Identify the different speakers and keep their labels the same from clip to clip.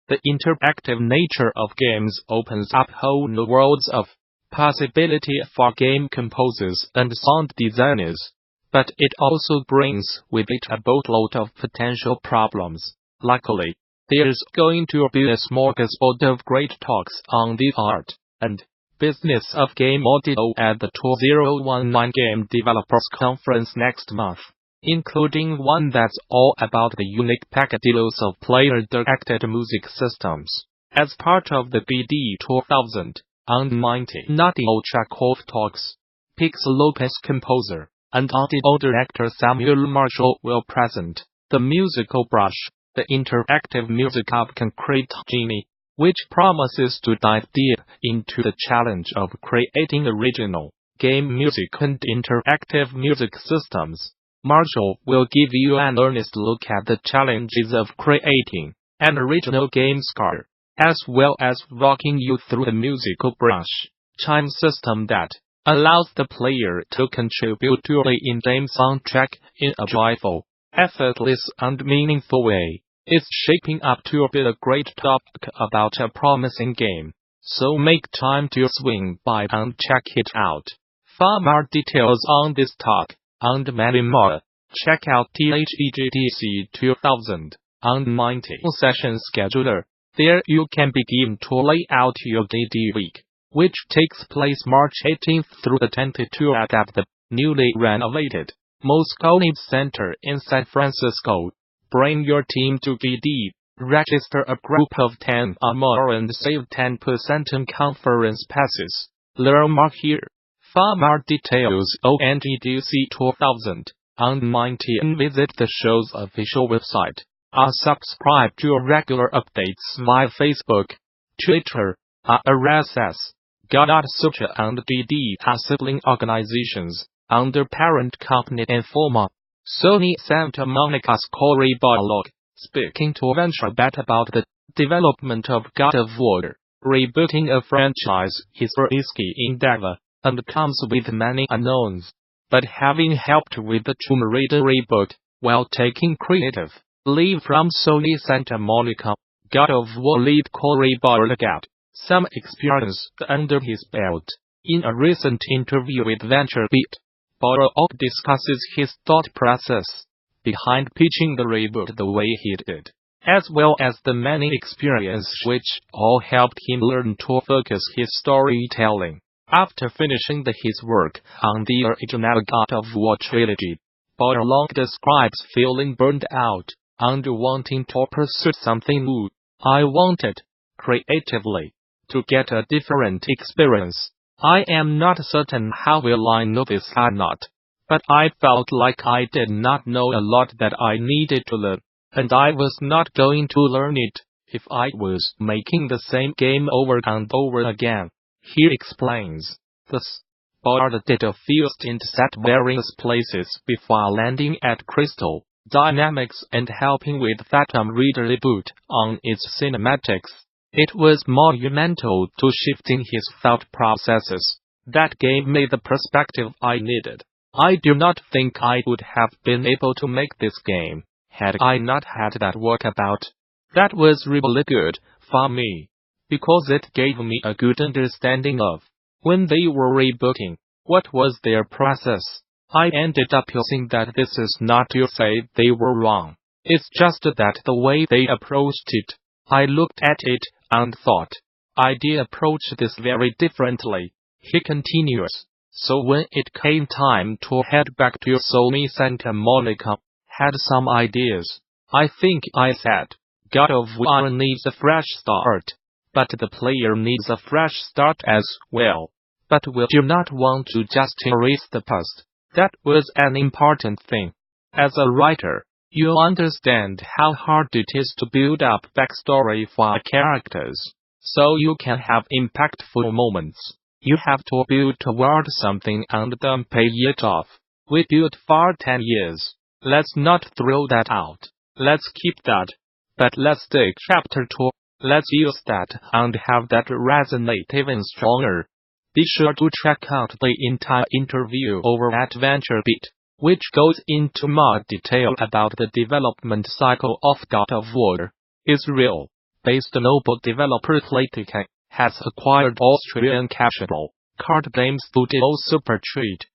Speaker 1: The interactive nature of games opens up whole new worlds of possibility for game composers and sound designers. But it also brings with it a boatload of potential problems. Luckily, there's going to be a smorgasbord of great talks on the art and business of game audio at the 2019 Game Developers Conference next month, including one that's all about the unique packadelos of player-directed music systems. As part of the GDC 2019 Audio Chekhov Talks, Pix Lopez composer and audio director Samuel Marshall will present The Musical Brush, the interactive music of Concrete Genie, which promises to dive deep into the challenge of creating original game music and interactive music systems. Marshall will give you an earnest look at the challenges of creating an original game score, as well as walking you through the musical brush chime system that allows the player to contribute to the in-game soundtrack in a joyful, effortless and meaningful way. It's shaping up to be a great topic about a promising game, so make time to swing by and check it out. For more details on this talk, and many more, check out GDC 2019 session scheduler. There you can begin to lay out your GD week, which takes place March 18th through the 22nd at the newly renovated Moscone Center in San Francisco. Bring your team to GD, register a group of 10 or more and save 10% on conference passes. Learn more here. For more details on GDC 2019, visit the show's official website, or subscribe to regular updates via Facebook, Twitter, or RSS. Gamasutra and GD are sibling organizations under parent company Informa. Sony Santa Monica's Cory Barlog, speaking to VentureBet about the development of God of War. Rebooting a franchise is a risky endeavor, and comes with many unknowns. But having helped with the Tomb Raider reboot, while taking creative leave from Sony Santa Monica, God of War lead Cory Barlog got some experience under his belt. In a recent interview with VentureBeat, Barlog discusses his thought process behind pitching the reboot the way he did, as well as the many experiences which all helped him learn to focus his storytelling. After finishing his work on the original God of War trilogy, Barlog describes feeling burned out and wanting to pursue something new. I wanted, creatively, to get a different experience. I am not certain how well I know this or not, but I felt like I did not know a lot that I needed to learn, and I was not going to learn it if I was making the same game over and over again. He explains. Thus, Barlog did a few stints at various places before landing at Crystal Dynamics and helping with Tomb Raider reboot on its cinematics. It was monumental to shifting his thought processes. That gave me the perspective I needed. I do not think I would have been able to make this game had I not had that walkabout. That was really good for me, because it gave me a good understanding of, when they were rebooting, what was their process. I ended up using that. This is not to say they were wrong. It's just that the way they approached it, I looked at it and thought, I'd approach this very differently. He continues. So when it came time to head back to Sony Santa Monica, had some ideas. I think I said, God of War needs a fresh start, but the player needs a fresh start as well. But we do not want to just erase the past. That was an important thing. As a writer, you understand how hard it is to build up backstory for characters, so you can have impactful moments. You have to build toward something and then pay it off. We built for 10 years. Let's not throw that out. Let's keep that. But let's take chapter 2. Let's use that and have that resonate even stronger. Be sure to check out the entire interview over at VentureBeat, which goes into more detail about the development cycle of God of War. It's real. Based Noble developer Playtika has acquired Austrian casual card game studio Super Treat.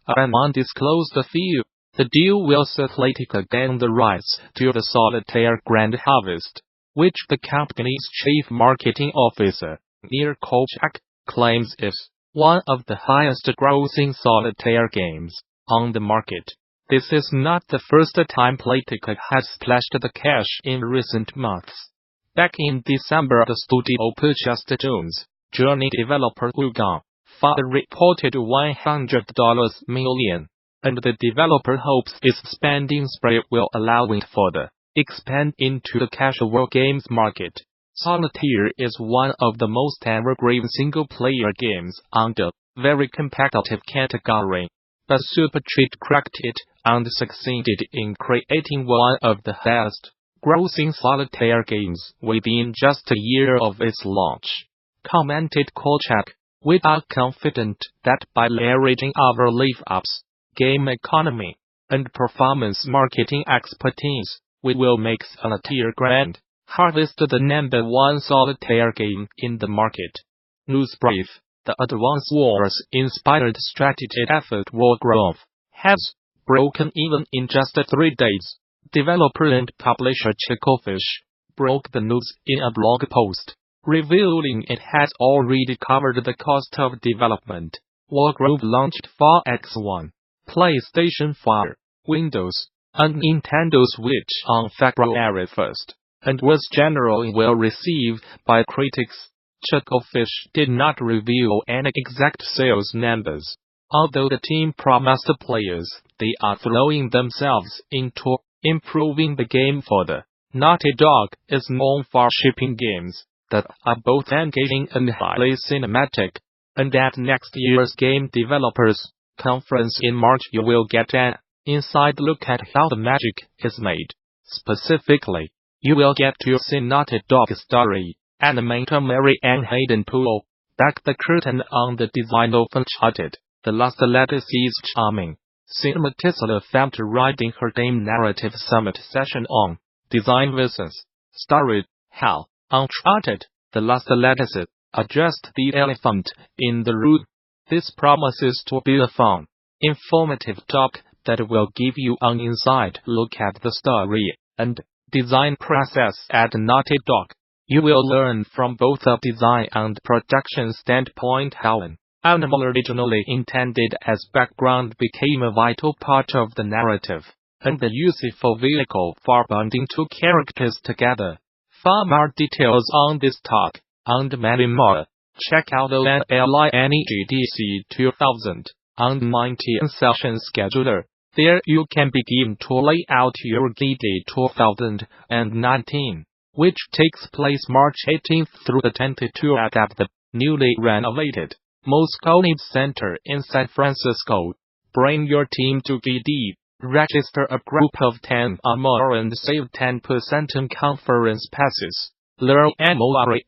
Speaker 1: An undisclosed fee. The deal will let Playtika gain the rights to the Solitaire Grand Harvest, which the company's chief marketing officer, Nir Kolchak, claims is one of the highest-grossing solitaire games on the market. This is not the first time Playtika has splashed the cash in recent months. Back in December, the studio purchased Jones Journey developer Wugang for a reported $100 million, and the developer hopes its spending spree will allow it further expand into the casual games market. Solitaire is one of the most evergreen single-player games on the very competitive category, but Super Treat cracked it and succeeded in creating one of the highest-grossing solitaire games within just a year of its launch, commented Kolchak. We are confident that by leveraging our live-ups, game economy, and performance marketing expertise, we will make Solitaire Grand Harvest the #1 solitaire game in the market. Newsbrief. The Advance Wars-inspired strategy effort Wargrove has broken even in just 3 days. Developer and publisher Chucklefish broke the news in a blog post, revealing it has already covered the cost of development. Wargrove launched for X1, PlayStation 4, Windows, and Nintendo Switch on February 1st, and was generally well received by critics. Chucklefish did not reveal any exact sales numbers, although the team promised players they are throwing themselves into improving the game further. Naughty Dog is known for shipping games that are both engaging and highly cinematic, and at next year's Game Developers Conference in March you will get an inside look at how the magic is made. Specifically, you will get to see Naughty Dog's story. Animator Mary Ann Hayden pull back the curtain on the design of Uncharted. The Last Legacy's charming cinematographer filmed riding her Dame Narrative Summit session on Design vs. Story. How Uncharted, The Last Legacy, addressed the elephant in the room. This promises to be a fun, informative talk that will give you an inside look at the story and design process at Naughty Dog. You will learn from both a design and production standpoint how an animal originally intended as background became a vital part of the narrative, and the useful vehicle for bonding two characters together. For more details on this talk, and many more, check out the LINE GDC 2019 session scheduler. There you can begin to lay out your GD 2019, which takes place March 18th through the 22nd at the newly renovated Moscone Center in San Francisco. Bring your team to GD, register a group of 10 or more and save 10% on conference passes. Learn more.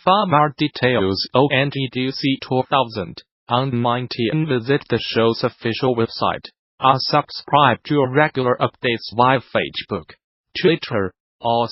Speaker 1: For more details on GDC 2019, visit the show's official website, or subscribe to regular updates via Facebook, Twitter, or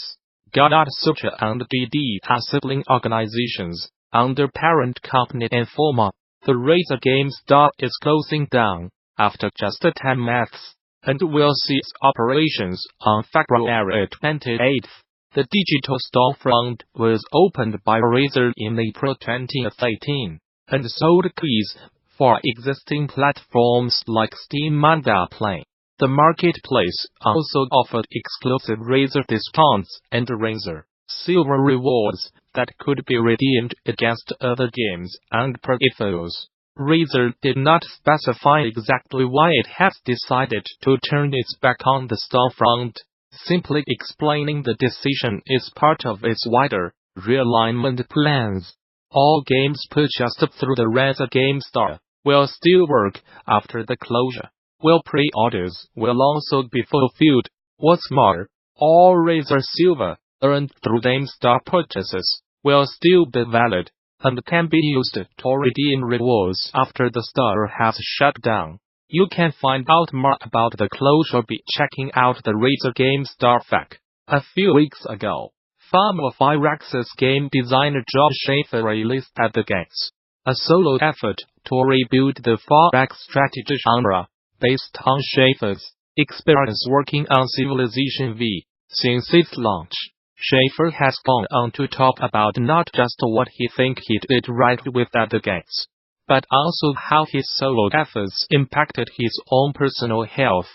Speaker 1: Gamasutra and GD are sibling organizations under parent company Informa. The Razer Game Store is closing down after just 10 months, and will cease operations on February 28th. The digital storefront was opened by Razer in April 2018, and sold keys for existing platforms like Steam and Play. The marketplace also offered exclusive Razer discounts and Razer Silver rewards that could be redeemed against other games and peripherals. Razer did not specify exactly why it has decided to turn its back on the storefront, simply explaining the decision is part of its wider realignment plans. All games purchased through the Razer Game Store will still work after the closure, while pre-orders will also be fulfilled. What's more, all Razer Silver earned through Game Store purchases will still be valid, and can be used to redeem rewards after the store has shut down. You can find out more about the closure by checking out the Razer Game Store FAQ. A few weeks ago, Farm of Irex's game designer Josh Schaefer released at the gates, a solo effort to rebuild the 4X strategy genre, based on Schaefer's experience working on Civilization V. Since its launch, Schaefer has gone on to talk about not just what he thinks he did right with at the gates, but also how his solo efforts impacted his own personal health.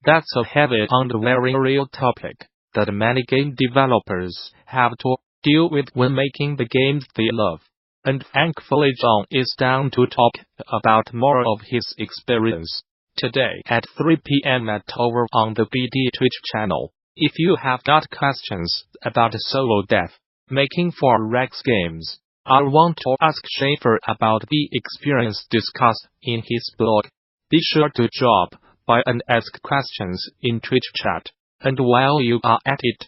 Speaker 1: That's a heavy and very real topic that many game developers have to deal with when making the games they love. And thankfully John is down to talk about more of his experience today at 3 p.m. over on the BD Twitch channel. If you have got questions about solo dev making for Rex games, or want to ask Schaefer about the experience discussed in his blog, be sure to drop by and ask questions in Twitch chat. And while you are at it,